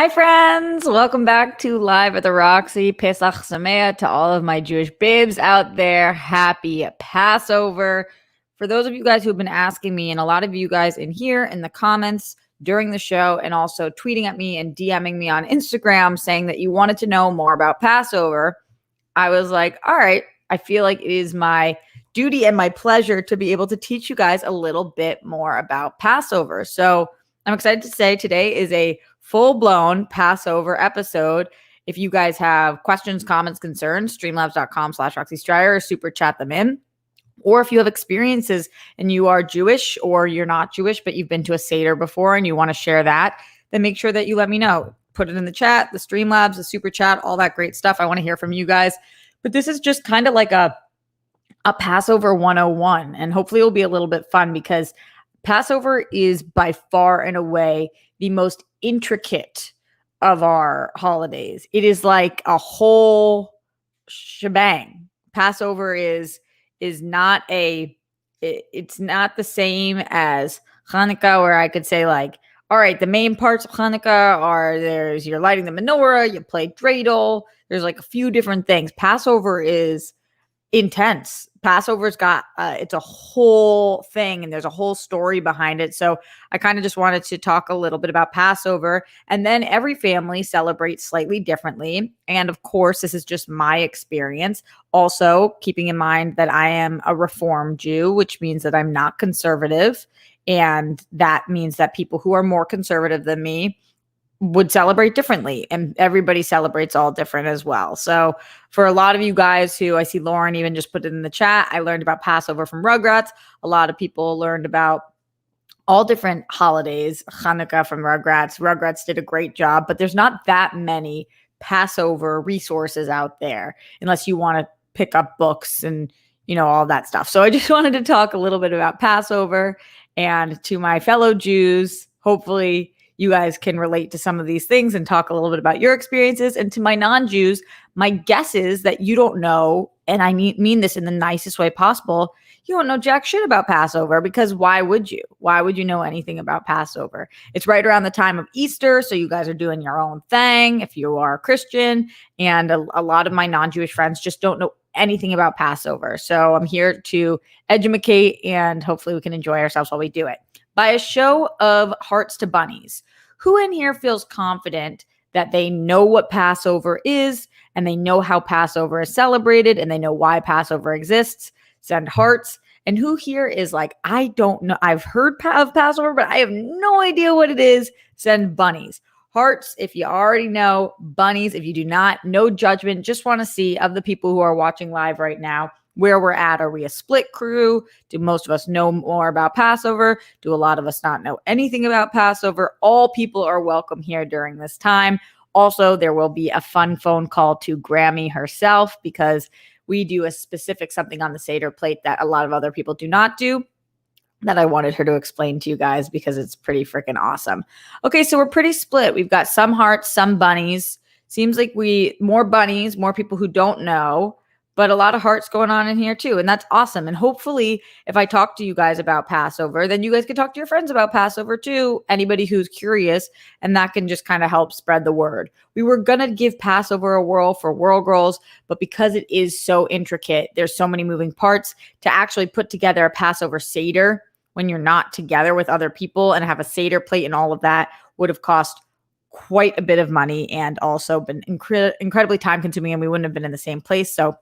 Hi, friends. Welcome back to Live at the Roxy. Pesach Sameach to all of my Jewish babes out there. Happy Passover. For those of you guys who have been asking me, and a lot of you guys in here in the comments during the show, and also tweeting at me and DMing me on Instagram saying that you wanted to know more about Passover, I was like, all right, I feel like it is my duty and my pleasure to be able to teach you guys a little bit more about Passover. So I'm excited to say today is a full-blown Passover episode. If you guys have questions, comments, concerns, streamlabs.com/Roxy Stryer, or super chat them in. Or if you have experiences and you are Jewish or you're not Jewish, but you've been to a Seder before and you want to share that, then make sure that you let me know. Put it in the chat, the Streamlabs, the super chat, all that great stuff. I want to hear from you guys. But this is just kind of like a Passover 101, and hopefully it'll be a little bit fun because Passover is by far and away the most intricate of our holidays. It is like a whole shebang. Passover is not it's not the same as Hanukkah, where I could say like, all right, the main parts of Hanukkah are you're lighting the menorah, you play dreidel, there's like a few different things. Passover is intense. Passover's got it's a whole thing, and there's a whole story behind it. So I kind of just wanted to talk a little bit about Passover, and then every family celebrates slightly differently. And of course, this is just my experience. Also, keeping in mind that I am a Reform Jew, which means that I'm not conservative, and that means that people who are more conservative than me would celebrate differently, and everybody celebrates all different as well. So for a lot of you guys who I see Lauren even just put it in the chat, I learned about Passover from Rugrats. A lot of people learned about all different holidays, Hanukkah from Rugrats. Rugrats did a great job, but there's not that many Passover resources out there unless you want to pick up books and, you know, all that stuff. So I just wanted to talk a little bit about Passover, and to my fellow Jews, hopefully you guys can relate to some of these things and talk a little bit about your experiences. And to my non-Jews, my guess is that you don't know, and I mean this in the nicest way possible, you don't know jack shit about Passover, because why would you? Why would you know anything about Passover? It's right around the time of Easter, so you guys are doing your own thing if you are Christian, and a lot of my non-Jewish friends just don't know anything about Passover. So I'm here to educate, and hopefully we can enjoy ourselves while we do it. By a show of hearts to bunnies, who in here feels confident that they know what Passover is, and they know how Passover is celebrated, and they know why Passover exists? Send hearts. And who here is like, I don't know, I've heard of Passover, but I have no idea what it is? Send bunnies. Hearts if you already know, bunnies if you do not. No judgment. Just want to see, of the people who are watching live right now, where we're at. Are we a split crew? Do most of us know more about Passover? Do a lot of us not know anything about Passover? All people are welcome here during this time. Also, there will be a fun phone call to Grammy herself, because we do a specific something on the Seder plate that a lot of other people do not do, that I wanted her to explain to you guys because it's pretty freaking awesome. Okay, so we're pretty split. We've got some hearts, some bunnies. Seems like more bunnies, more people who don't know, but a lot of hearts going on in here too. And that's awesome. And hopefully if I talk to you guys about Passover, then you guys can talk to your friends about Passover too. Anybody who's curious, and that can just kind of help spread the word. We were going to give Passover a whirl for World Girls, but because it is so intricate, there's so many moving parts, to actually put together a Passover Seder when you're not together with other people and have a Seder plate and all of that would have cost quite a bit of money, and also been incredibly time consuming, and we wouldn't have been in the same place. So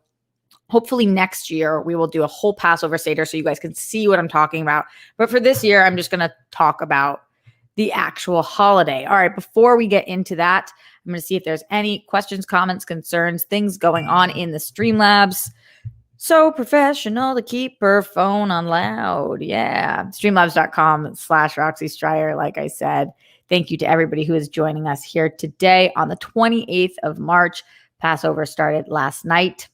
hopefully next year we will do a whole Passover Seder so you guys can see what I'm talking about. But for this year, I'm just going to talk about the actual holiday. All right, before we get into that, I'm going to see if there's any questions, comments, concerns, things going on in the Streamlabs. So professional to keep her phone on loud. Yeah. Streamlabs.com/Roxy Stryer. Like I said, thank you to everybody who is joining us here today on the 28th of March. Passover started last night.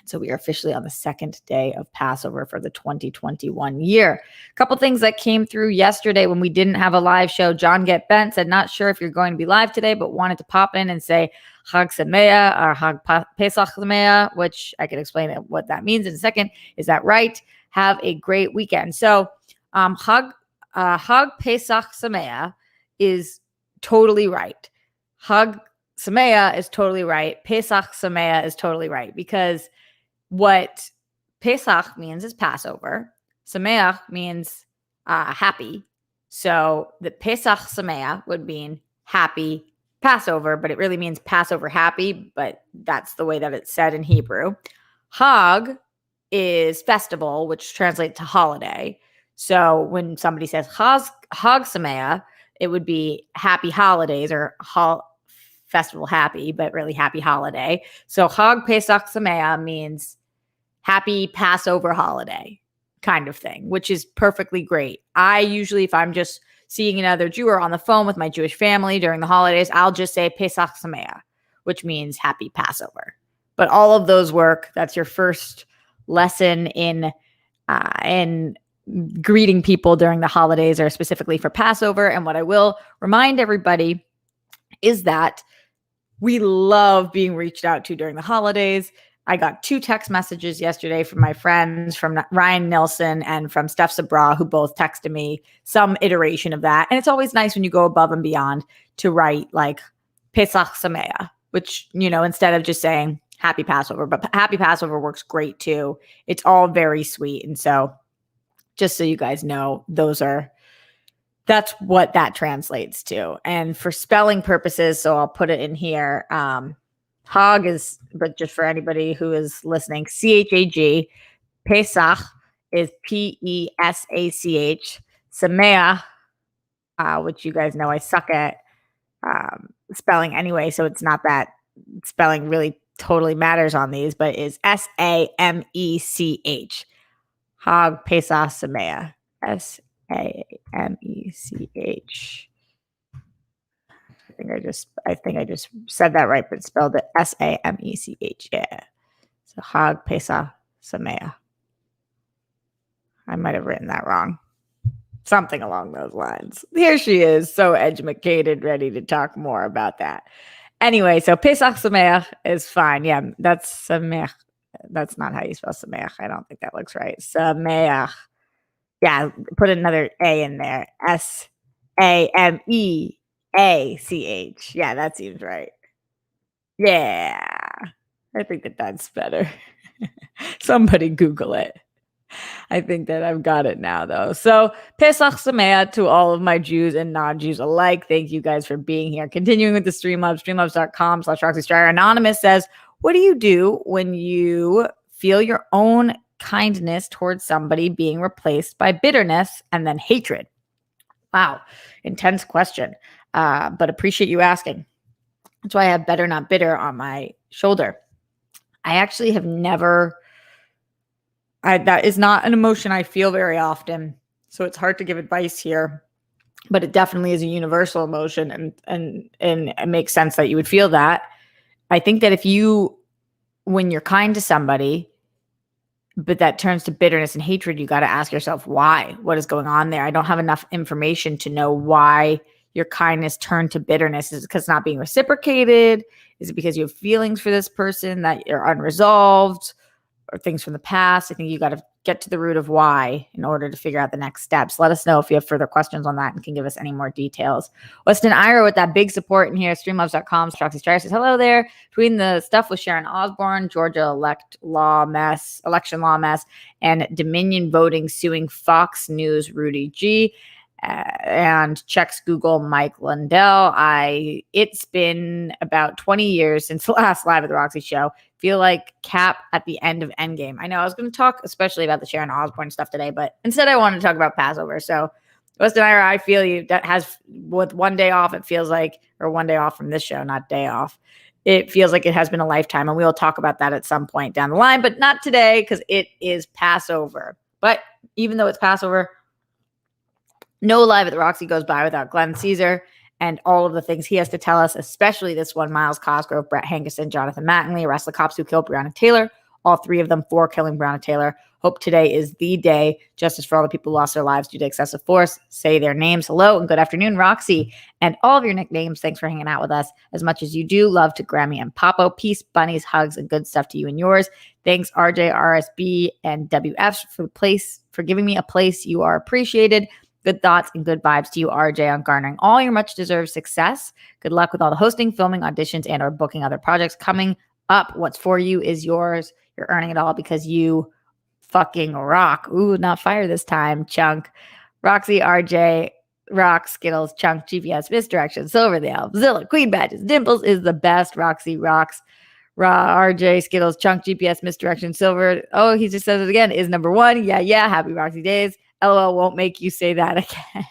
So we are officially on the second day of Passover for the 2021 year. A couple things that came through yesterday when we didn't have a live show. John Get Bent said, not sure if you're going to be live today, but wanted to pop in and say Chag Sameach or Chag Pesach Sameach, which I can explain what that means in a second. Is that right? Have a great weekend. So Chag Pesach Sameach is totally right. Hag Sameah is totally right. Pesach Sameah is totally right, because what Pesach means is Passover. Sameach means happy. So the Pesach Sameach would mean happy Passover, but it really means Passover happy, but that's the way that it's said in Hebrew. Hag is festival, which translates to holiday. So when somebody says Hag Sameach, it would be happy holidays or festival happy, but really happy holiday. So Hag Pesach Sameach means happy Passover holiday kind of thing, which is perfectly great. I usually, if I'm just seeing another Jew or on the phone with my Jewish family during the holidays, I'll just say Pesach Sameach, which means happy Passover. But all of those work. That's your first lesson in greeting people during the holidays, or specifically for Passover. And what I will remind everybody is that we love being reached out to during the holidays. I got 2 text messages yesterday from my friends, from Ryan Nilsson and from Steph Sabra, who both texted me some iteration of that. And it's always nice when you go above and beyond to write like Pesach Sameach, which, instead of just saying happy Passover, but happy Passover works great too. It's all very sweet. And so just so you guys know, that's what that translates to. And for spelling purposes, so I'll put it in here. Hag is, but just for anybody who is listening, Chag. Pesach is Pesach. Sameach, which you guys know I suck at spelling anyway, so it's not that spelling really totally matters on these, but is Samech. Hag Pesach Sameach. Samech. I think I just said that right, but spelled it Samech. Yeah. So Hag Pesach Sameach. I might have written that wrong. Something along those lines. Here she is, so educated, ready to talk more about that. Anyway, so Pesach Sameach is fine. Yeah, that's Sameach. That's not how you spell Sameach. I don't think that looks right. Sameach. Yeah, put another A in there. Sameach. Yeah, that seems right. Yeah, I think that's better. Somebody Google it. I think that I've got it now, though. So Pesach Sameach to all of my Jews and non-Jews alike. Thank you guys for being here. Continuing with the Streamlabs, streamlabs.com/RoxyStryer. Anonymous says, what do you do when you feel your own kindness towards somebody being replaced by bitterness and then hatred? Wow, intense question, but appreciate you asking. That's why I have better not bitter on my shoulder. I actually have never... that is not an emotion I feel very often, so it's hard to give advice here, but it definitely is a universal emotion, and it makes sense that you would feel that. I think that when you're kind to somebody, but that turns to bitterness and hatred, you got to ask yourself why. What is going on there? I don't have enough information to know why your kindness turned to bitterness. Is it because it's not being reciprocated? Is it because you have feelings for this person that are unresolved? Or things from the past? I think you got to get to the root of why in order to figure out the next steps. Let us know if you have further questions on that and can give us any more details. Weston Ira with that big support in here. Streamlabs.com/RoxyStryer says, hello there. Between the stuff with Sharon Osbourne, Georgia election law mess, and Dominion voting suing Fox News Rudy G, and checks Google Mike Lundell. It's been about 20 years since the last Live at the Roxy show. Feel like Cap at the end of Endgame. I know I was going to talk especially about the Sharon Osbourne stuff today, but instead I wanted to talk about Passover. So Weston Ira, I feel you. That has, with one day off, it feels like, or one day off from this show, not day off, it feels like it has been a lifetime, and we'll talk about that at some point down the line, but not today because it is Passover. But even though it's Passover, no Live at the Roxy goes by without Glenn Caesar and all of the things he has to tell us, especially this one: Miles Cosgrove, Brett Hankerson, Jonathan Mattingly, arrest the cops who killed Breonna Taylor, all 3 of them for killing Breonna Taylor. Hope today is the day. Justice for all the people who lost their lives due to excessive force. Say their names. Hello and good afternoon, Roxy, and all of your nicknames. Thanks for hanging out with us as much as you do. Love to Grammy and Papo. Peace, bunnies, hugs, and good stuff to you and yours. Thanks, RJ, RSB, and WF for giving me a place. You are appreciated. Good thoughts and good vibes to you, RJ, on garnering all your much-deserved success. Good luck with all the hosting, filming, auditions, and or booking other projects coming up. What's for you is yours. You're earning it all because you fucking rock. Ooh, not fire this time, Chunk. Roxy, RJ, Rock, Skittles, Chunk, GPS, Misdirection, Silver, the Elf, Zilla, Queen Badges, Dimples is the best. Roxy rocks. RJ, Skittles, Chunk, GPS, Misdirection, Silver. Oh, he just says it again. Is number one. Yeah. Happy Roxy days. LOL won't make you say that again.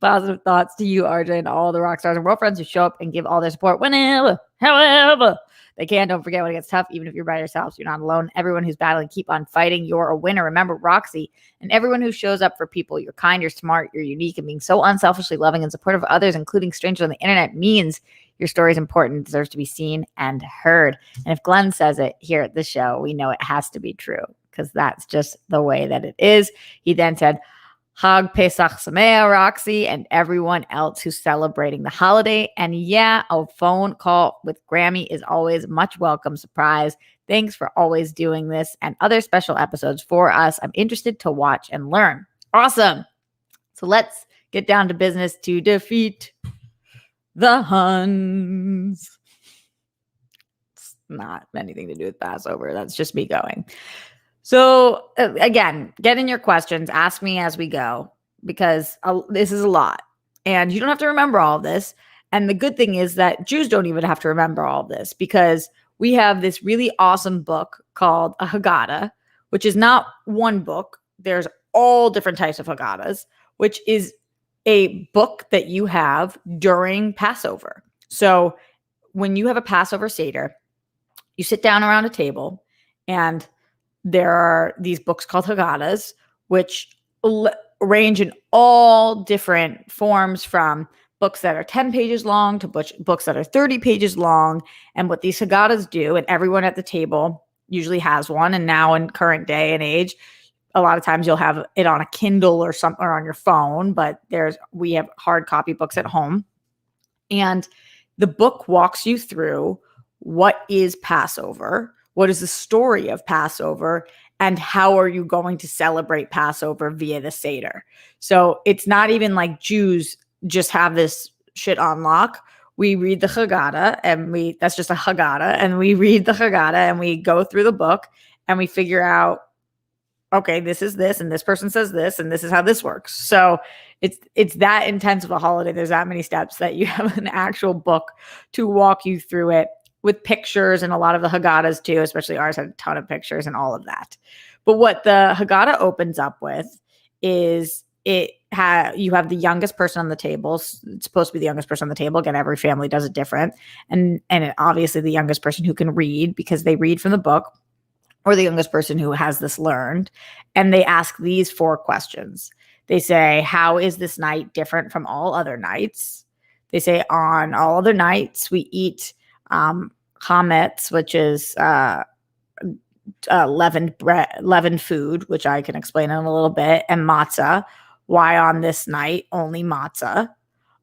Positive thoughts to you, RJ, and all the rock stars and world friends who show up and give all their support whenever, however they can. Don't forget when it gets tough, even if you're by yourself, you're not alone. Everyone who's battling, keep on fighting. You're a winner. Remember, Roxy, and everyone who shows up for people. You're kind, you're smart, you're unique, and being so unselfishly loving and supportive of others, including strangers on the internet, means your story is important and deserves to be seen and heard. And if Glenn says it here at the show, we know it has to be true because that's just the way that it is. He then said, Hag Pesach Sameach, Roxy, and everyone else who's celebrating the holiday. And yeah, a phone call with Grammy is always a much welcome surprise. Thanks for always doing this and other special episodes for us. I'm interested to watch and learn. Awesome. So let's get down to business to defeat the Huns. It's not anything to do with Passover. That's just me going. So again, get in your questions. Ask me as we go because this is a lot. And you don't have to remember all of this. And the good thing is that Jews don't even have to remember all of this because we have this really awesome book called a Haggadah, which is not one book. There's all different types of Haggadahs, which is a book that you have during Passover. So when you have a Passover Seder, you sit down around a table and there are these books called Haggadahs, which range in all different forms from books that are 10 pages long to books that are 30 pages long. And what these Haggadahs do, and everyone at the table usually has one, and now in current day and age, a lot of times you'll have it on a Kindle or something or on your phone, but we have hard copy books at home. And the book walks you through what is Passover, what is the story of Passover, and how are you going to celebrate Passover via the Seder? So it's not even like Jews just have this shit on lock. We read the Haggadah and that's just a Haggadah, and we read the Haggadah and we go through the book and we figure out, okay, this is this, and this person says this, and this is how this works. So it's that intense of a holiday. There's that many steps that you have an actual book to walk you through it with pictures, and a lot of the Haggadahs too, especially ours had a ton of pictures and all of that. But what the Haggadah opens up with is you have the youngest person on the table. It's supposed to be the youngest person on the table. Again, every family does it different. And obviously the youngest person who can read because they read from the book, or the youngest person who has this learned. And they ask these 4 questions. They say, how is this night different from all other nights? They say, on all other nights, we eat chametz, which is leavened food, which I can explain in a little bit, and matzah. Why on this night only matzah?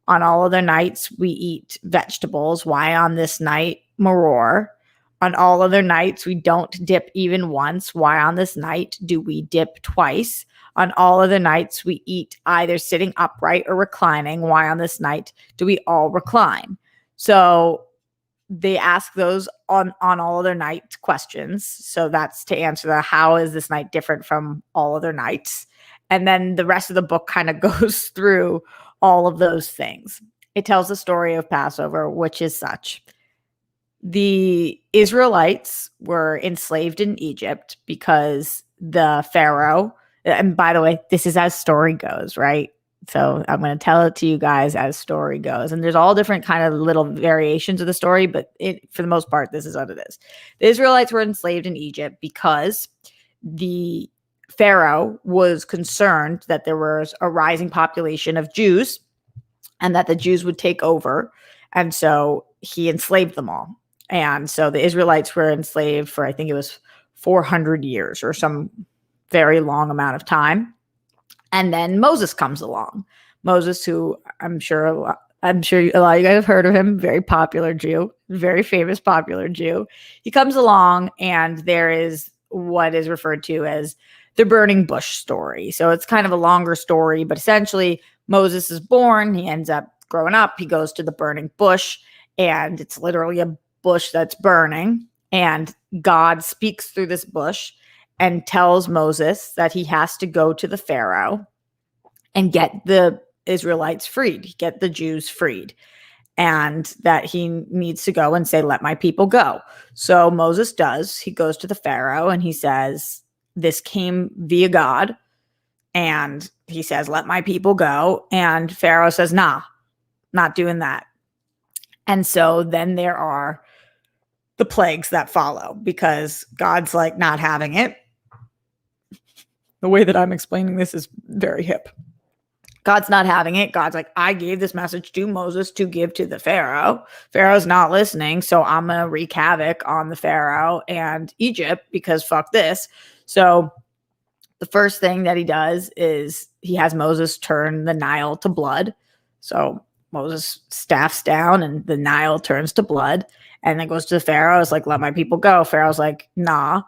On all other nights, we eat vegetables. Why on this night maror? On all other nights, we don't dip even once. Why on this night do we dip twice? On all other nights, we eat either sitting upright or reclining. Why on this night do we all recline? So they ask those on all other night questions. So that's to answer the how is this night different from all other nights? And then the rest of the book kind of goes through all of those things. It tells the story of Passover, which is such. The Israelites were enslaved in Egypt because the Pharaoh, and by the way, this is as story goes, right? So I'm going to tell it to you guys as story goes. And there's all different kind of little variations of the story, but for the most part, this is what it is. The Israelites were enslaved in Egypt because the Pharaoh was concerned that there was a rising population of Jews and that the Jews would take over. And so he enslaved them all. And so the Israelites were enslaved for, I think it was 400 years or some very long amount of time. And then Moses comes along. Moses, who I'm sure a lot of you guys have heard of him, very popular Jew, very famous popular Jew. He comes along and there is what is referred to as the burning bush story. So it's kind of a longer story, but essentially Moses is born. He ends up growing up. He goes to the burning bush, and it's literally a bush that's burning. And God speaks through this bush and tells Moses that he has to go to the Pharaoh and get the Israelites freed, get the Jews freed, and that he needs to go and say, let my people go. So Moses does. He goes to the Pharaoh and he says, this came via God. And he says, let my people go. And Pharaoh says, nah, not doing that. And so then there are the plagues that follow because God's like not having it. The way that I'm explaining this is very hip. God's not having it. God's like, I gave this message to Moses to give to the Pharaoh. Pharaoh's not listening. So I'm going to wreak havoc on the Pharaoh and Egypt because fuck this. So the first thing that he does is he has Moses turn the Nile to blood. So Moses staffs down and the Nile turns to blood. And then goes to the Pharaoh. It's like, let my people go. Pharaoh's like, nah.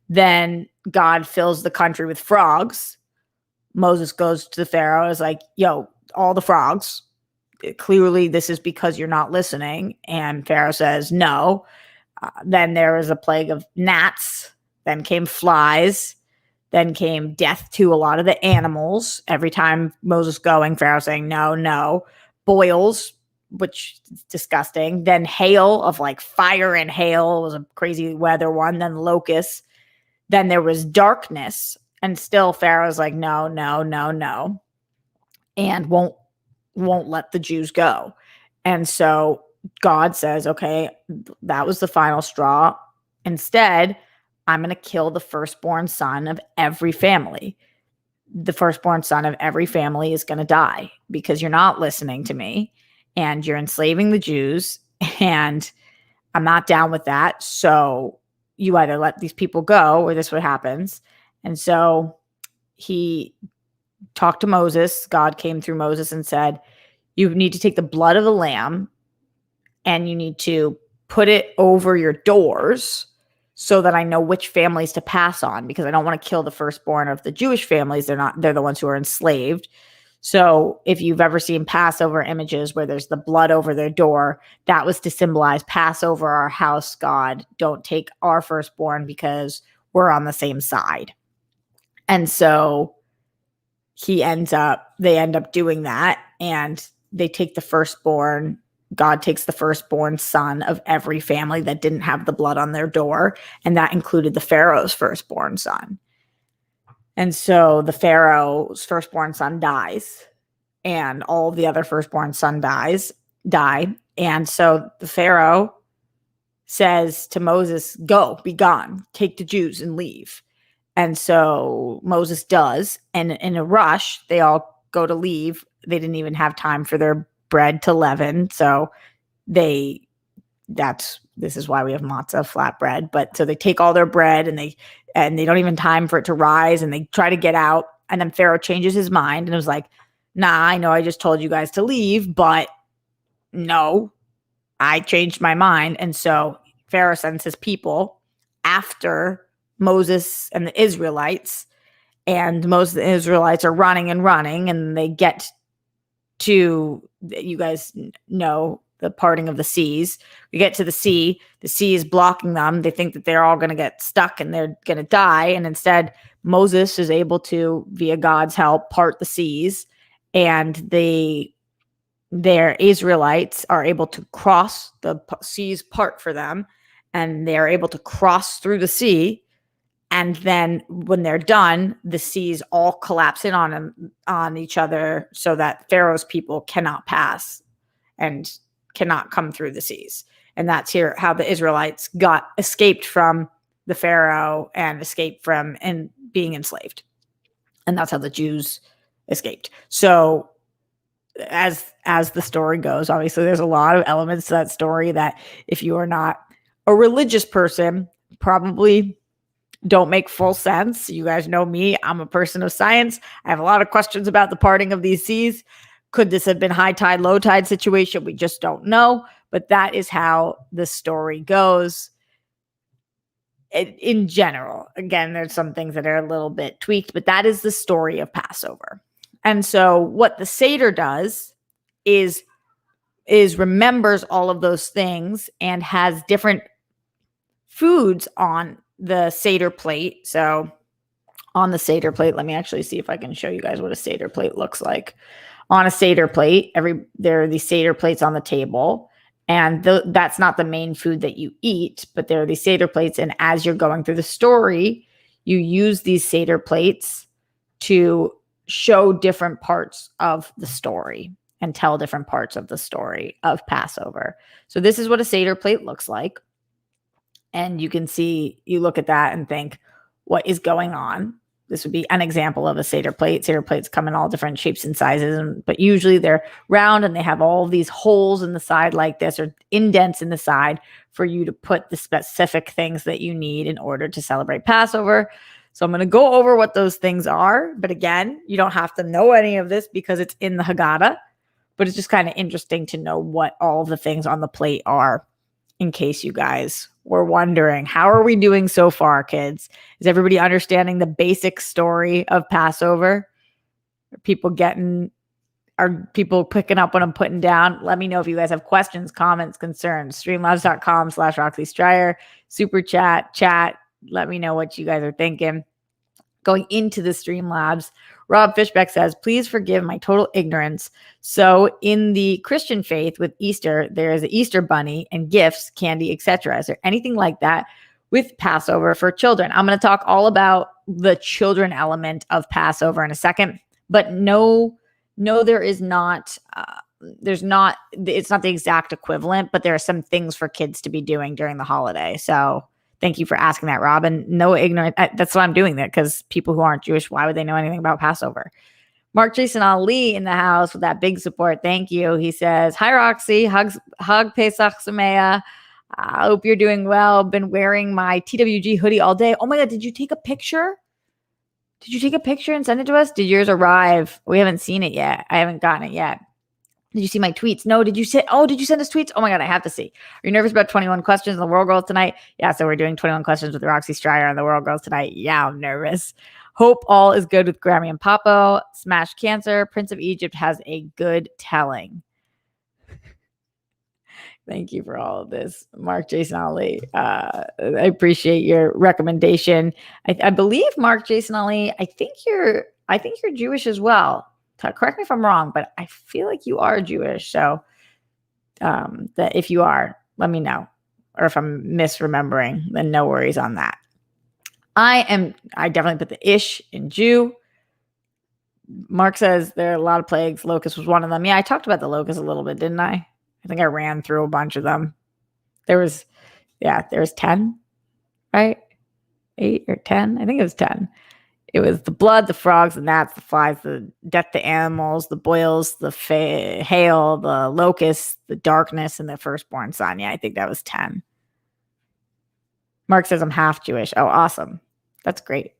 Then God fills the country with frogs. Moses goes to the Pharaoh. Is like, yo, all the frogs. Clearly, this is because you're not listening. And Pharaoh says, no. Then there was a plague of gnats. Then came flies. Then came death to a lot of the animals. Every time Moses going, Pharaoh saying, no, no. Boils, which is disgusting. Then hail of like fire and hail. It was a crazy weather one. Then locusts. Then there was darkness. And still Pharaoh's like, no, no, no, no. And won't let the Jews go. And so God says, okay, that was the final straw. Instead, I'm going to kill the firstborn son of every family. The firstborn son of every family is going to die because you're not listening to me and you're enslaving the Jews. And I'm not down with that. So you either let these people go or this is what happens. And so he talked to Moses. God came through Moses and said, you need to take the blood of the lamb and you need to put it over your doors so that I know which families to pass on, because I don't want to kill the firstborn of the Jewish families. They're the ones who are enslaved. So if you've ever seen Passover images where there's the blood over their door, that was to symbolize Passover, our house, God, don't take our firstborn because we're on the same side. And so they end up doing that, and they take the firstborn. God takes the firstborn son of every family that didn't have the blood on their door, and that included the Pharaoh's firstborn son. And so the Pharaoh's firstborn son dies, and all the other firstborn son die. And so the Pharaoh says to Moses, go, be gone, take the Jews and leave. And so Moses does, and in a rush, they all go to leave. They didn't even have time for their bread to leaven. So this is why we have matzah, flatbread. But so they take all their bread and they don't even time for it to rise, and they try to get out. And then Pharaoh changes his mind and was like, nah, I know I just told you guys to leave, but no, I changed my mind. And so Pharaoh sends his people after Moses and the Israelites, and most of the Israelites are running, and they get to, you guys know, the parting of the seas. We get to the sea is blocking them. They think that they're all going to get stuck and they're going to die. And instead, Moses is able to, via God's help, part the seas, and their Israelites are able to cross the seas, part for them, and they're able to cross through the sea. And then when they're done, the seas all collapse in on each other so that Pharaoh's people cannot pass and cannot come through the seas. And that's how the Israelites escaped from the Pharaoh and escaped from and being enslaved. And that's how the Jews escaped. So as the story goes, obviously there's a lot of elements to that story that if you are not a religious person, probably don't make full sense. You guys know me. I'm a person of science. I have a lot of questions about the parting of these seas. Could this have been high tide, low tide situation? We just don't know. But that is how the story goes. in general. Again, there's some things that are a little bit tweaked, but that is the story of Passover. And so what the Seder does is remembers all of those things and has different foods on the Seder plate. So on the Seder plate, let me actually see if I can show you guys what a Seder plate looks like. On a Seder plate, there are these Seder plates on the table, and that's not the main food that you eat, but there are these Seder plates, and as you're going through the story, you use these Seder plates to show different parts of the story and tell different parts of the story of Passover. So this is what a Seder plate looks like. And you can see, you look at that and think, what is going on? This would be an example of a Seder plate. Seder plates come in all different shapes and sizes, but usually they're round and they have all these holes in the side like this, or indents in the side for you to put the specific things that you need in order to celebrate Passover. So I'm going to go over what those things are. But again, you don't have to know any of this because it's in the Haggadah, but it's just kind of interesting to know what all the things on the plate are, in case you guys were wondering. How are we doing so far, kids? Is everybody understanding the basic story of Passover? Are people picking up what I'm putting down? Let me know if you guys have questions, comments, concerns. Streamlabs.com/Roxy Stryer, super chat. Let me know what you guys are thinking. Going into the Streamlabs, Rob Fishbeck says, please forgive my total ignorance. So in the Christian faith with Easter, there is an Easter bunny and gifts, candy, etc. Is there anything like that with Passover for children? I'm going to talk all about the children element of Passover in a second, but no, there is not. It's not the exact equivalent, but there are some things for kids to be doing during the holiday. So thank you for asking that, Robin. No ignorant. That's why I'm doing that, because people who aren't Jewish, why would they know anything about Passover? Mark Jason Ali in the house with that big support. Thank you. He says, hi, Roxy. Hug Pesach Sameach. I hope you're doing well. Been wearing my TWG hoodie all day. Oh my God. Did you take a picture? Did you take a picture and send it to us? Did yours arrive? We haven't seen it yet. I haven't gotten it yet. Did you see my tweets? No. Did you send us tweets? Oh my God, I have to see. Are you nervous about 21 questions on the World Girls tonight? Yeah, so we're doing 21 questions with Roxy Stryer on the World Girls tonight. Yeah, I'm nervous. Hope all is good with Grammy and Papo. Smash Cancer. Prince of Egypt has a good telling. Thank you for all of this, Mark Jason Ali. I appreciate your recommendation. I believe, Mark Jason Ali, I think you're Jewish as well. Correct me if I'm wrong, but I feel like you are Jewish. So that if you are, let me know. Or if I'm misremembering, then no worries on that. I definitely put the ish in Jew. Mark says there are a lot of plagues. Locust was one of them. Yeah, I talked about the locust a little bit, didn't I? I think I ran through a bunch of them. There was 10, right? 8 or 10. I think it was 10. It was the blood, the frogs, the gnats, the flies, the death to animals, the boils, the hail, the locusts, the darkness, and the firstborn son. Yeah, I think that was 10. Mark says I'm half Jewish. Oh, awesome. That's great.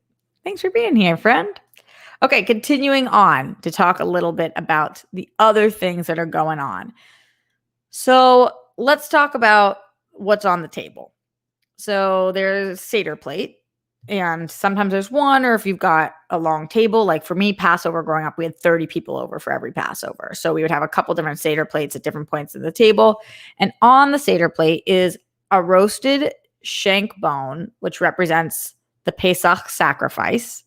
Thanks for being here, friend. Okay, continuing on to talk a little bit about the other things that are going on. So let's talk about what's on the table. So there's Seder plate, and sometimes there's one, or if you've got a long table, like for me, Passover growing up, we had 30 people over for every Passover. So we would have a couple different Seder plates at different points of the table. And on the Seder plate is a roasted shank bone, which represents the Pesach sacrifice,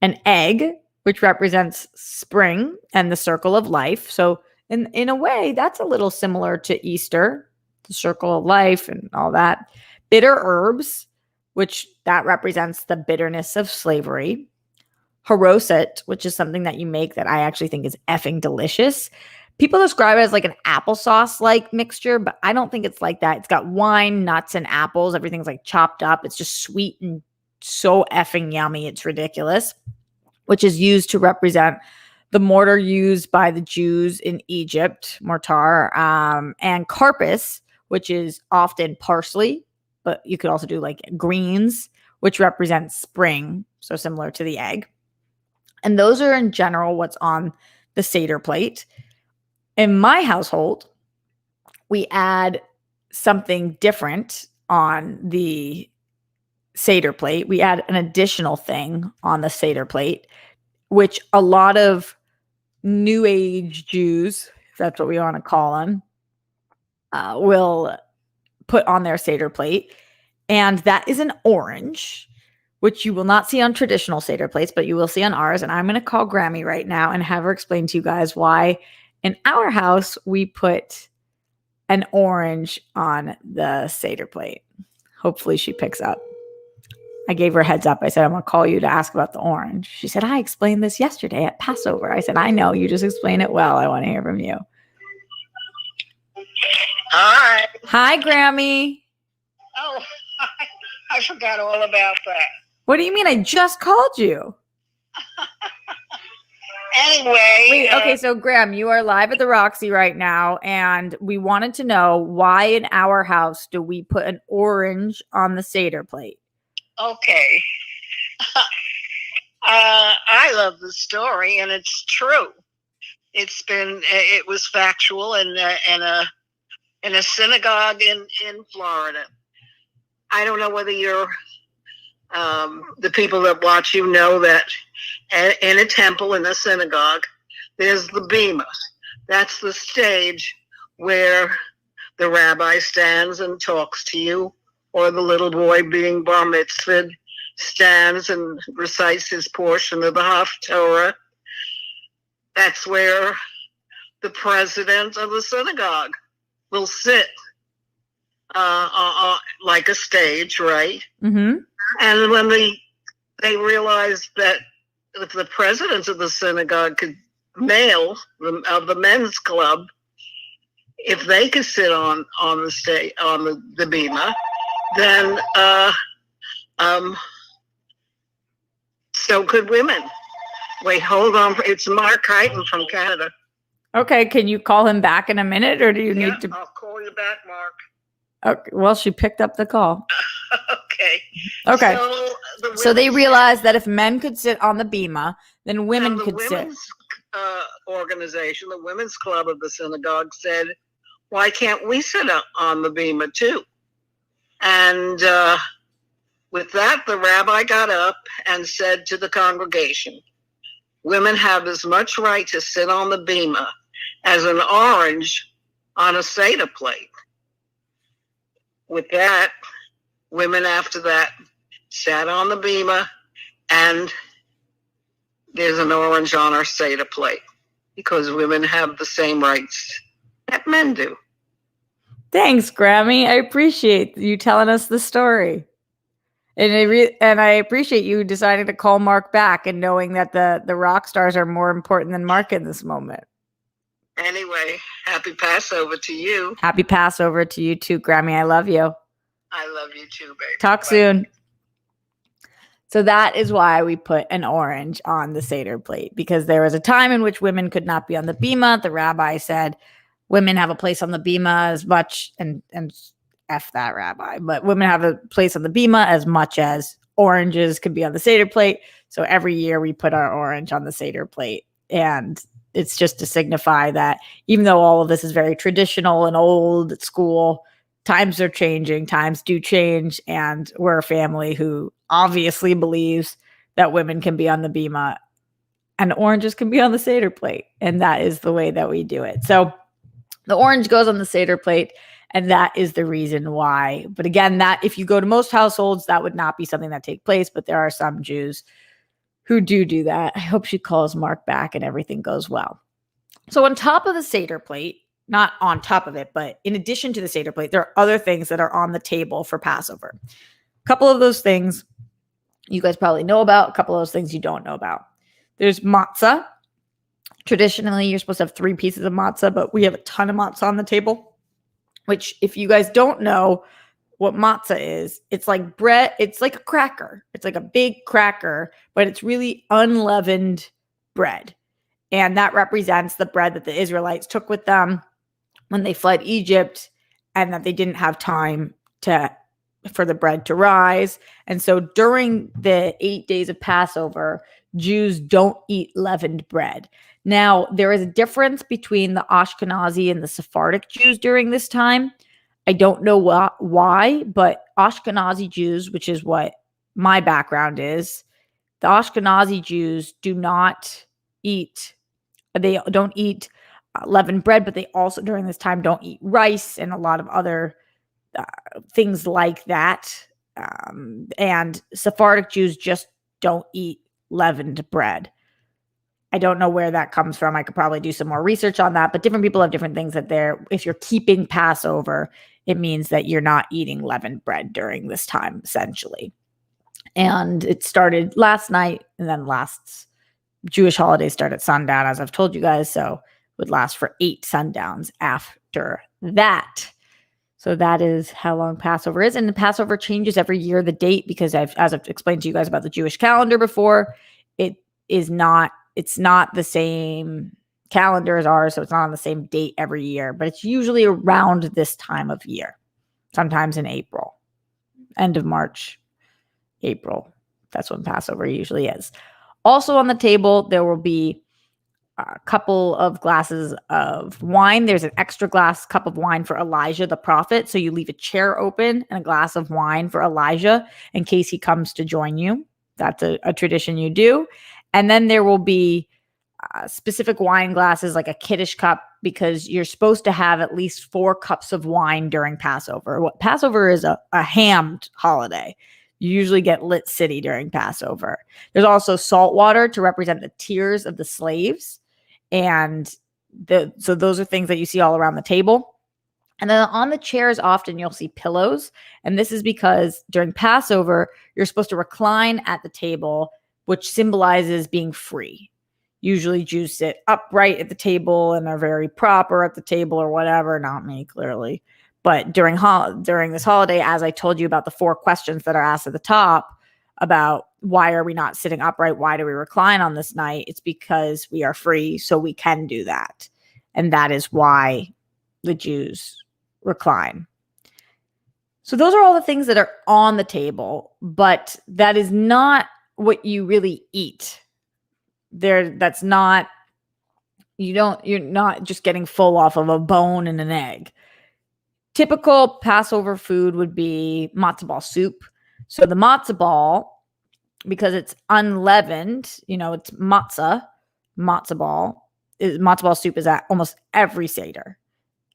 an egg, which represents spring and the circle of life. So in a way, that's a little similar to Easter, the circle of life and all that. Bitter herbs, which that represents the bitterness of slavery. Haroset, which is something that you make that I actually think is effing delicious. People describe it as like an applesauce-like mixture, but I don't think it's like that. It's got wine, nuts, and apples. Everything's like chopped up. It's just sweet and so effing yummy. It's ridiculous, which is used to represent the mortar used by the Jews in Egypt, mortar, and karpas, which is often parsley, but you could also do like greens, which represents spring, so similar to the egg. And those are in general what's on the Seder plate. In my household, we add something different on the Seder plate. We add an additional thing on the Seder plate, which a lot of New Age Jews, if that's what we want to call them, will put on their Seder plate. And that is an orange, which you will not see on traditional Seder plates, but you will see on ours. And I'm going to call Grammy right now and have her explain to you guys why in our house we put an orange on the Seder plate. Hopefully she picks up. I gave her a heads up. I said, I'm going to call you to ask about the orange. She said, I explained this yesterday at Passover. I said, I know. You just explain it well. I want to hear from you. Hi. Hi, Grammy. Oh, I forgot all about that. What do you mean? I just called you. Anyway. Wait, okay, so Graham, you are live at the Roxy right now, and we wanted to know why in our house do we put an orange on the Seder plate? Okay. I love the story, and it's true. It was factual in a synagogue in Florida. I don't know whether you're the people that watch you know that in a temple, in a synagogue, there's the bima. That's the stage where the rabbi stands and talks to you, or the little boy being bar mitzvahed stands and recites his portion of the Haftorah. That's where the president of the synagogue will sit like a stage, right? Mm-hmm. And when they realized that if the president of the synagogue could male of the men's club, if they could sit on the stage on the bima, then so could women. Wait, hold on. It's Mark Hyten from Canada. Okay, can you call him back in a minute, or do you need to? I'll call you back, Mark. Okay, well, she picked up the call. Okay. So they realized that if men could sit on the bima, then women could sit. The women's organization, the women's club of the synagogue, said, why can't we sit on the bima too? And with that, the rabbi got up and said to the congregation, women have as much right to sit on the bima as an orange on a Seder plate. With that, women after that sat on the bima, and there's an orange on our Seder plate because women have the same rights that men do. Thanks, Grammy. I appreciate you telling us the story. And I appreciate you deciding to call Mark back and knowing that the rock stars are more important than Mark in this moment. Anyway, happy Passover to you. Happy Passover to you too, Grammy. I love you. I love you too, baby. Talk Bye. soon. So that is why we put an orange on the Seder plate, because there was a time in which women could not be on the bima. The rabbi said women have a place on the bima as much, and F that rabbi, but women have a place on the bima as much as oranges could be on the Seder plate. So every year we put our orange on the Seder plate. And it's just to signify that even though all of this is very traditional and old school, times are changing, times do change. And we're a family who obviously believes that women can be on the bima and oranges can be on the Seder plate. And that is the way that we do it. So the orange goes on the Seder plate. And that is the reason why. But again, that if you go to most households, that would not be something that take place. But there are some Jews who do that. I hope she calls Mark back and everything goes well. So on top of the Seder plate, not on top of it, but in addition to the Seder plate, there are other things that are on the table for Passover. A couple of those things you guys probably know about. A couple of those things you don't know about. There's matzah. Traditionally, you're supposed to have 3 pieces of matzah, but we have a ton of matzah on the table. Which, if you guys don't know what matzah is, it's like bread. It's like a cracker. It's like a big cracker, but it's really unleavened bread. And that represents the bread that the Israelites took with them when they fled Egypt, and that they didn't have time for the bread to rise. And so during the 8 days of Passover, Jews don't eat leavened bread. Now, there is a difference between the Ashkenazi and the Sephardic Jews during this time. I don't know why, but Ashkenazi Jews, which is what my background is the Ashkenazi Jews do not eat, they don't eat leavened bread, but they also during this time don't eat rice and a lot of other things like that. And Sephardic Jews just don't eat leavened bread. I don't know where that comes from. I could probably do some more research on that, but different people have different things that if you're keeping Passover, it means that you're not eating leavened bread during this time, essentially. And it started last night, and then last Jewish holidays start at sundown, as I've told you guys. So it would last for 8 sundowns after that. So that is how long Passover is. And the Passover changes every year, the date, because as I've explained to you guys about the Jewish calendar before, it's not the same calendar as ours. So it's not on the same date every year, but it's usually around this time of year, sometimes in April, end of March, April. That's when Passover usually is. Also on the table, there will be a couple of glasses of wine. There's an extra cup of wine for Elijah the prophet. So you leave a chair open and a glass of wine for Elijah in case he comes to join you. That's a tradition you do. And then there will be specific wine glasses, like a Kiddush cup, because you're supposed to have at least 4 cups of wine during Passover. Passover is a hammed holiday. You usually get lit city during Passover. There's also salt water to represent the tears of the slaves. And so those are things that you see all around the table. And then on the chairs, often you'll see pillows. And this is because during Passover, you're supposed to recline at the table, which symbolizes being free. Usually Jews sit upright at the table and are very proper at the table or whatever. Not me, clearly. But during this holiday, as I told you about the 4 questions that are asked at the top about why are we not sitting upright? Why do we recline on this night? It's because we are free, so we can do that. And that is why the Jews recline. So those are all the things that are on the table, but that is not what you really eat. You're not just getting full off of a bone and an egg. Typical Passover food would be matzah ball soup. So the matzah ball, because it's unleavened, it's matzah ball. Matzah ball soup is at almost every Seder.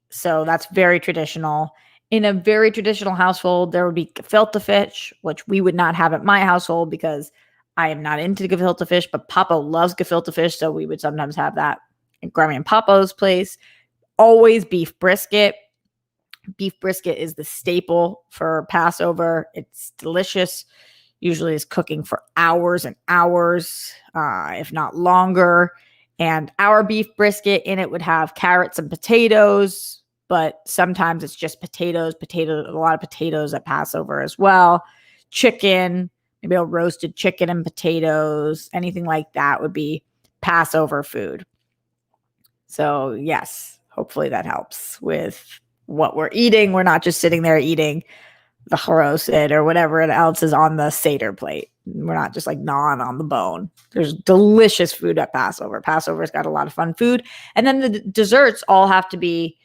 So that's very traditional. In a very traditional household, there would be gefilte fish, which we would not have at my household because I am not into gefilte fish, but Papa loves gefilte fish, so we would sometimes have that at Grammy and Papa's place. Always beef brisket. Beef brisket is the staple for Passover. It's delicious. Usually is cooking for hours and hours, if not longer. And our beef brisket in it would have carrots and potatoes, but sometimes it's just potatoes, a lot of potatoes at Passover as well. Chicken, maybe a roasted chicken and potatoes, anything like that would be Passover food. So yes, hopefully that helps with what we're eating. We're not just sitting there eating the haroset or whatever else is on the Seder plate. We're not just like gnawing on the bone. There's delicious food at Passover. Passover's got a lot of fun food. And then the desserts all have to be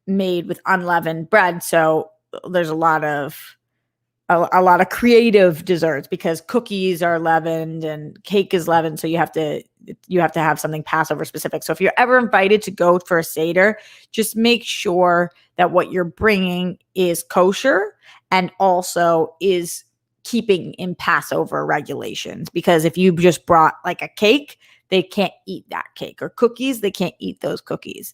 made with unleavened bread. So there's a lot of creative desserts because cookies are leavened and cake is leavened. So you have to have something Passover specific. So if you're ever invited to go for a Seder, just make sure that what you're bringing is kosher and also is keeping in Passover regulations. Because if you just brought like a cake, they can't eat that cake, or cookies, they can't eat those cookies.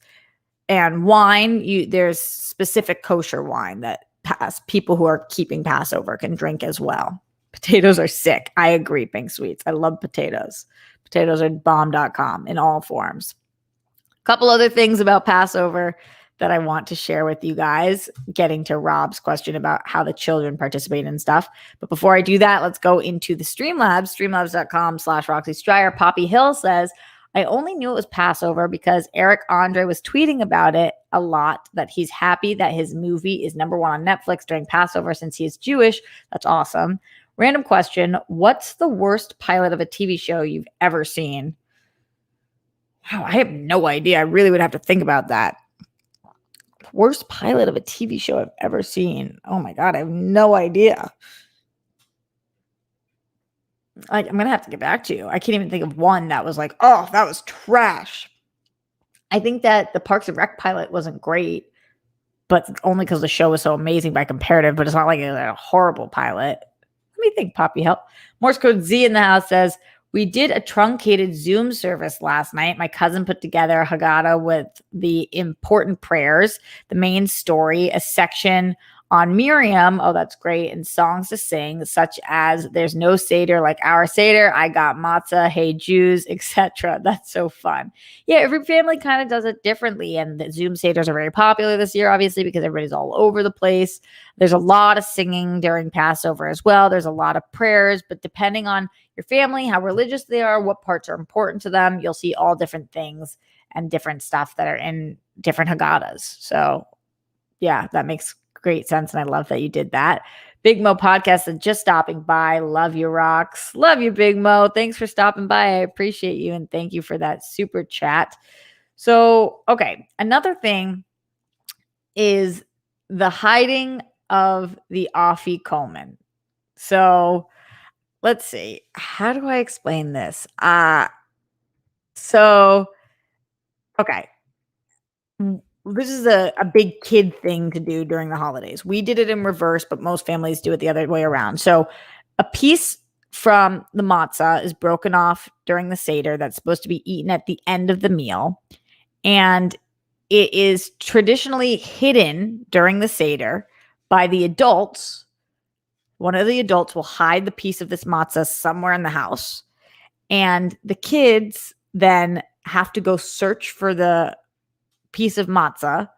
And wine, there's specific kosher wine that people who are keeping Passover can drink as well. Potatoes are sick. I agree, Pink Sweets. I love potatoes. Potatoes are bomb.com in all forms. A couple other things about Passover that I want to share with you guys, getting to Rob's question about how the children participate and stuff. But before I do that, let's go into the Streamlabs, streamlabs.com/Roxy Stryer. Poppy Hill says, I only knew it was Passover because Eric Andre was tweeting about it a lot, that he's happy that his movie is number 1 on Netflix during Passover since he is Jewish. That's awesome. Random question. What's the worst pilot of a TV show you've ever seen? Wow, I have no idea. I really would have to think about that. Worst pilot of a TV show I've ever seen. Oh my God, I have no idea. Like, I'm going to have to get back to you. I can't even think of one that was like, oh, that was trash. I think that the Parks and Rec pilot wasn't great, but only because the show was so amazing by comparative, but it's not like a horrible pilot. Let me think, Poppy help. Morse code Z in the house says, we did a truncated Zoom service last night. My cousin put together a Haggadah with the important prayers, the main story, a section on Miriam. Oh, that's great. And songs to sing, such as there's no Seder like our Seder. I got matzah, hey Jews, etc. That's so fun. Yeah, every family kind of does it differently. And the Zoom Seders are very popular this year, obviously, because everybody's all over the place. There's a lot of singing during Passover as well. There's a lot of prayers, but depending on your family, how religious they are, what parts are important to them, you'll see all different things and different stuff that are in different Haggadahs. So yeah, that makes great sense. And I love that you did that. Big Mo podcast and just stopping by. Love you, rocks. Love you, Big Mo. Thanks for stopping by. I appreciate you. And thank you for that super chat. So, okay. Another thing is the hiding of the Afikomen. So let's see. How do I explain this? Okay. This is a big kid thing to do during the holidays. We did it in reverse, but most families do it the other way around. So a piece from the matzah is broken off during the Seder that's supposed to be eaten at the end of the meal. And it is traditionally hidden during the Seder by the adults. One of the adults will hide the piece of this matzah somewhere in the house. And the kids then have to go search for the piece of matzah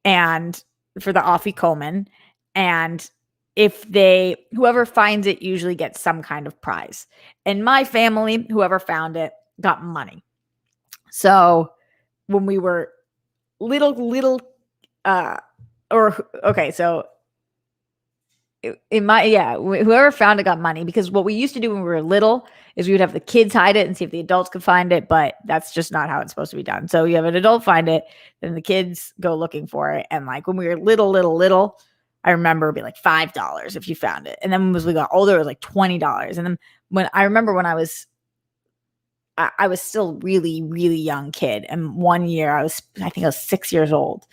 and for the afikomen, and whoever finds it usually gets some kind of prize. In my family, whoever found it got money. So when we were little whoever found it got money, because what we used to do when we were little is we would have the kids hide it and see if the adults could find it, but that's just not how it's supposed to be done. So you have an adult find it, then the kids go looking for it. And like when we were little, I remember it'd be like $5 if you found it. And then as we got older, it was like $20. And then when I was still really, really young kid. And one year I think I was 6 years old.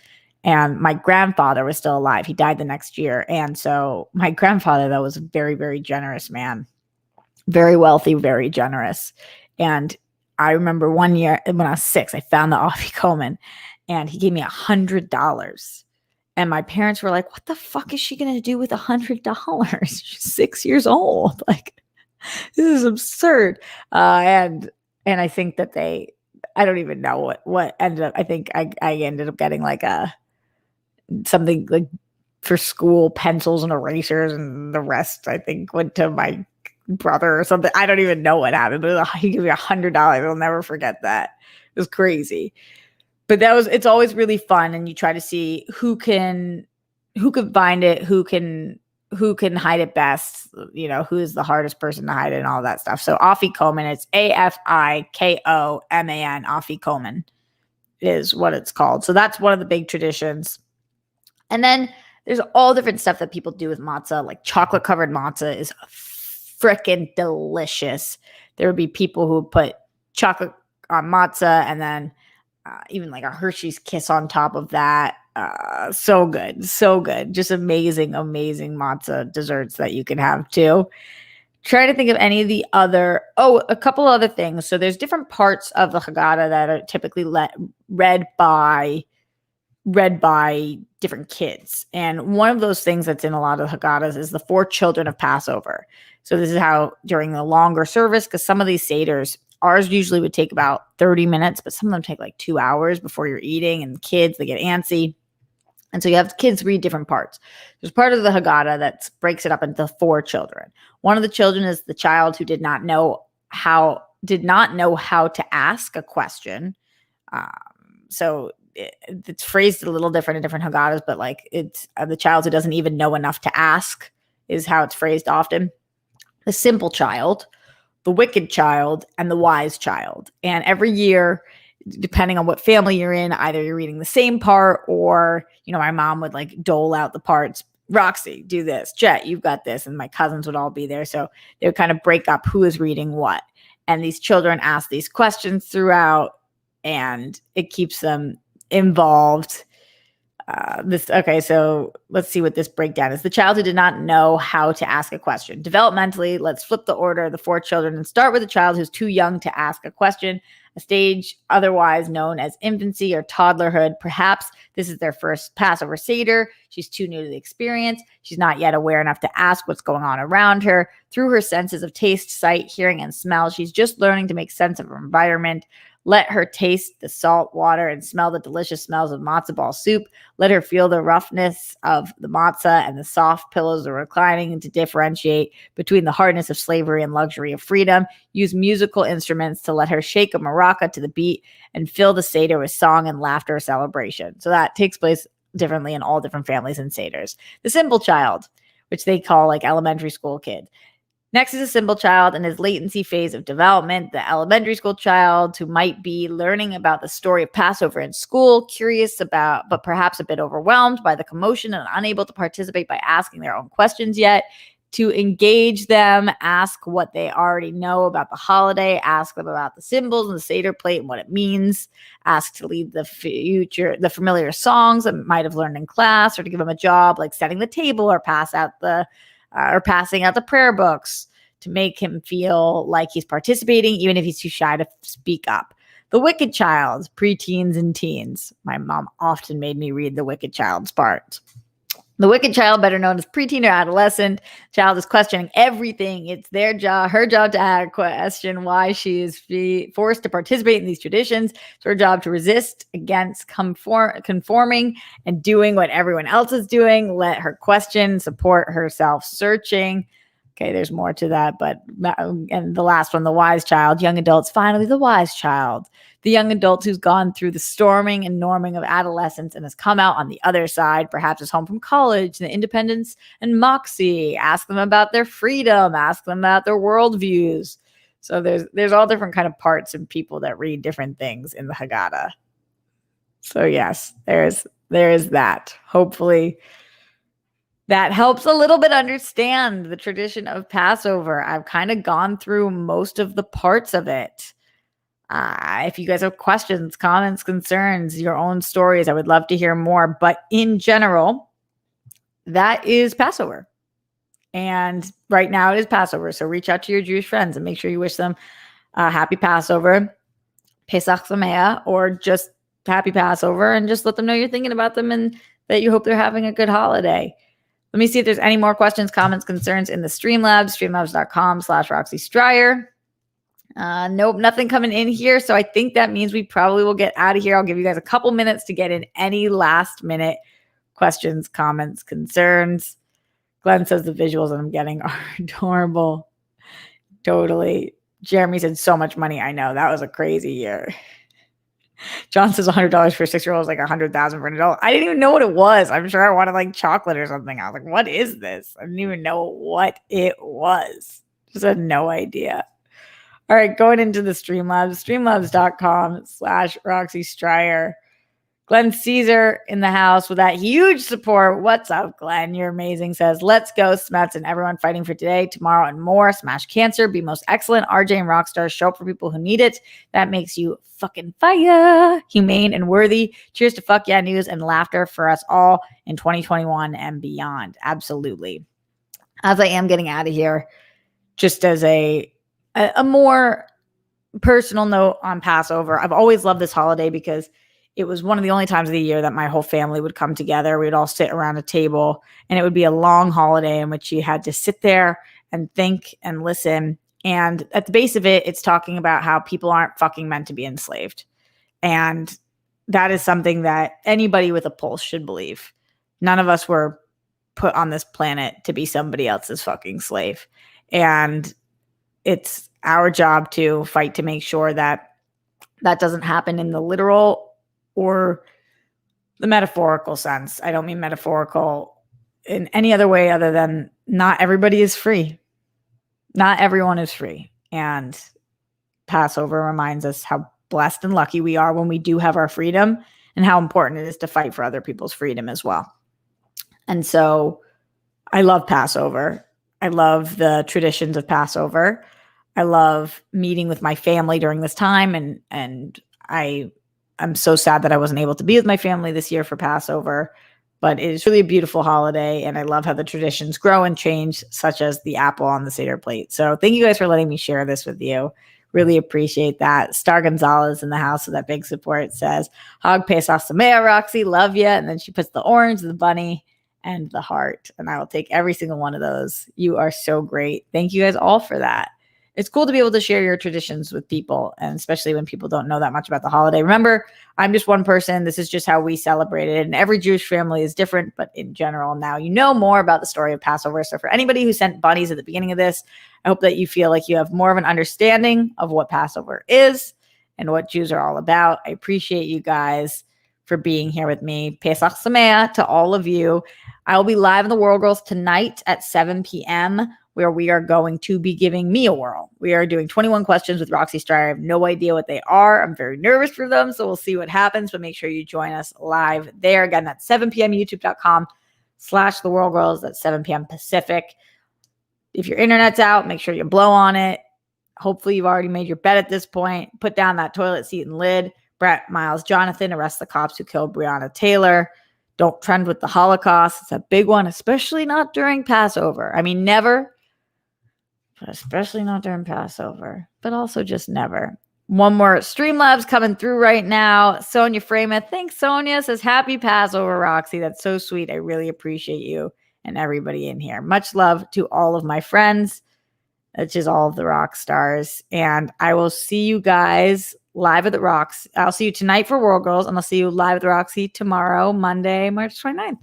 And my grandfather was still alive. He died the next year. And so my grandfather, though, was a very, very generous man, very wealthy, very generous. And I remember one year when I was 6, I found the afikomen and he gave me $100. And my parents were like, what the fuck is she going to do with $100? She's 6 years old. Like, this is absurd. And I think that I don't even know what ended up. I think I ended up getting like something like for school, pencils and erasers, and the rest I think went to my brother or something. I don't even know what happened, but he gave me $100. I'll never forget that. It was crazy. But it's always really fun, and you try to see who can find it, who can hide it best, who is the hardest person to hide it and all that stuff. So afikomen, it's AFIKOMAN, afikomen is what it's called. So that's one of the big traditions. And then there's all different stuff that people do with matzah, like chocolate covered matzah is freaking delicious. There would be people who would put chocolate on matzah and then even like a Hershey's Kiss on top of that. So good. Just amazing matzah desserts that you can have too. Trying to think of any of the other, a couple other things. So there's different parts of the Haggadah that are typically read by different kids. And one of those things that's in a lot of Haggadahs is the 4 children of Passover. So this is how during the longer service, because some of these Seders, ours usually would take about 30 minutes, but some of them take like 2 hours before you're eating, and kids, they get antsy. And so you have kids read different parts. There's part of the Haggadah that breaks it up into 4 children. One of the children is the child who did not know how to ask a question. So it's phrased a little different in different Haggadahs, but like it's the child who doesn't even know enough to ask is how it's phrased often. The simple child, the wicked child, and the wise child. And every year, depending on what family you're in, either you're reading the same part or, my mom would like dole out the parts Roxy, do this. Jet, you've got this. And my cousins would all be there. So they would kind of break up who is reading what. And these children ask these questions throughout, and it keeps them involved. So let's see what this breakdown is. The child who did not know how to ask a question. Developmentally, let's flip the order of the 4 children and start with a child who's too young to ask a question, a stage otherwise known as infancy or toddlerhood. Perhaps this is their first Passover Seder. She's too new to the experience. She's not yet aware enough to ask what's going on around her. Through her senses of taste, sight, hearing, and smell, she's just learning to make sense of her environment. Let her taste the salt water and smell the delicious smells of matzo ball soup. Let her feel the roughness of the matzah and the soft pillows of reclining to differentiate between the hardness of slavery and luxury of freedom. Use musical instruments to let her shake a maraca to the beat and fill the Seder with song and laughter or celebration. So that takes place differently in all different families and Seders. The simple child, which they call like elementary school kid. Next is a simple child in his latency phase of development, the elementary school child who might be learning about the story of Passover in school, curious about, but perhaps a bit overwhelmed by the commotion and unable to participate by asking their own questions yet. To engage them, ask what they already know about the holiday, ask them about the symbols and the Seder plate and what it means, ask to lead the familiar songs that might have learned in class, or to give them a job like setting the table or passing out the prayer books to make him feel like he's participating, even if he's too shy to speak up. The Wicked Child, preteens and teens. My mom often made me read The Wicked Child's part. The wicked child, better known as preteen or adolescent, child is questioning everything. It's her job to question why she is forced to participate in these traditions. It's her job to resist against conforming and doing what everyone else is doing. Let her question, support herself searching. Okay, there's more to that, and the last one, the wise child, young adults, finally the wise child. The young adult who's gone through the storming and norming of adolescence and has come out on the other side, perhaps is home from college, the independence and moxie. Ask them about their freedom. Ask them about their worldviews. So there's all different kind of parts and people that read different things in the Haggadah. So yes, there is that. Hopefully that helps a little bit understand the tradition of Passover. I've kind of gone through most of the parts of it. If you guys have questions, comments, concerns, your own stories, I would love to hear more. But in general, that is Passover. And right now it is Passover. So reach out to your Jewish friends and make sure you wish them happy Passover, Pesach Sameach, or just happy Passover, and just let them know you're thinking about them and that you hope they're having a good holiday. Let me see if there's any more questions, comments, concerns in the Streamlabs, streamlabs.com/Roxy Stryer. Nope, nothing coming in here. So I think that means we probably will get out of here. I'll give you guys a couple minutes to get in any last minute questions, comments, concerns. Glenn says the visuals that I'm getting are adorable. Totally. Jeremy said so much money. I know that was a crazy year. John says $100 for a 6-year-old is like $100,000 for an adult. I didn't even know what it was. I'm sure I wanted like chocolate or something. I was like, what is this? I didn't even know what it was. Just had no idea. All right, going into the Streamlabs, streamlabs.com/Roxy Stryer. Glenn Caesar in the house with that huge support. What's up, Glenn? You're amazing. Says, let's go, Smets and everyone fighting for today, tomorrow, and more. Smash cancer. Be most excellent. RJ and Rockstar. Show up for people who need it. That makes you fucking fire. Humane and worthy. Cheers to fuck yeah news and laughter for us all in 2021 and beyond. Absolutely. As I am getting out of here, just as a more personal note on Passover, I've always loved this holiday because it was one of the only times of the year that my whole family would come together. We would all sit around a table, and it would be a long holiday in which you had to sit there and think and listen. And at the base of it, it's talking about how people aren't fucking meant to be enslaved. And that is something that anybody with a pulse should believe. None of us were put on this planet to be somebody else's fucking slave. And it's our job to fight to make sure that that doesn't happen in the literal or the metaphorical sense. I don't mean metaphorical in any other way other than not everybody is free. Not everyone is free. And Passover reminds us how blessed and lucky we are when we do have our freedom, and how important it is to fight for other people's freedom as well. And so I love Passover. I love the traditions of Passover. I love meeting with my family during this time, and I'm so sad that I wasn't able to be with my family this year for Passover, but it is really a beautiful holiday, and I love how the traditions grow and change, such as the apple on the Seder plate. So thank you guys for letting me share this with you. Really appreciate that. Star Gonzalez in the house with that big support says, Hag Pesach Sameach, Roxy, love you. And then she puts the orange, the bunny, and the heart. And I will take every single one of those. You are so great. Thank you guys all for that. It's cool to be able to share your traditions with people, and especially when people don't know that much about the holiday. Remember, I'm just one person. This is just how we celebrate it. And every Jewish family is different, but in general, now you know more about the story of Passover. So for anybody who sent bunnies at the beginning of this, I hope that you feel like you have more of an understanding of what Passover is and what Jews are all about. I appreciate you guys for being here with me. Pesach Sameach to all of you. I will be live in the World Girls tonight at 7 p.m., where we are going to be giving me a whirl. We are doing 21 questions with Roxy Stryer. I have no idea what they are. I'm very nervous for them, so we'll see what happens, but make sure you join us live there. Again, that's 7 p.m. youtube.com/The World Girls. That's 7 p.m. Pacific. If your internet's out, make sure you blow on it. Hopefully you've already made your bed at this point. Put down that toilet seat and lid. Brett Miles Jonathan, arrest the cops who killed Breonna Taylor. Don't trend with the Holocaust. It's a big one, especially not during Passover. I mean, never, but especially not during Passover, but also just never. One more Streamlabs coming through right now. Sonia Frameth. Thanks, Sonia. Says, happy Passover, Roxy. That's so sweet. I really appreciate you and everybody in here. Much love to all of my friends, which is all of the rock stars. And I will see you guys live at the Rocks. I'll see you tonight for World Girls, and I'll see you live at the Roxy tomorrow, Monday, March 29th.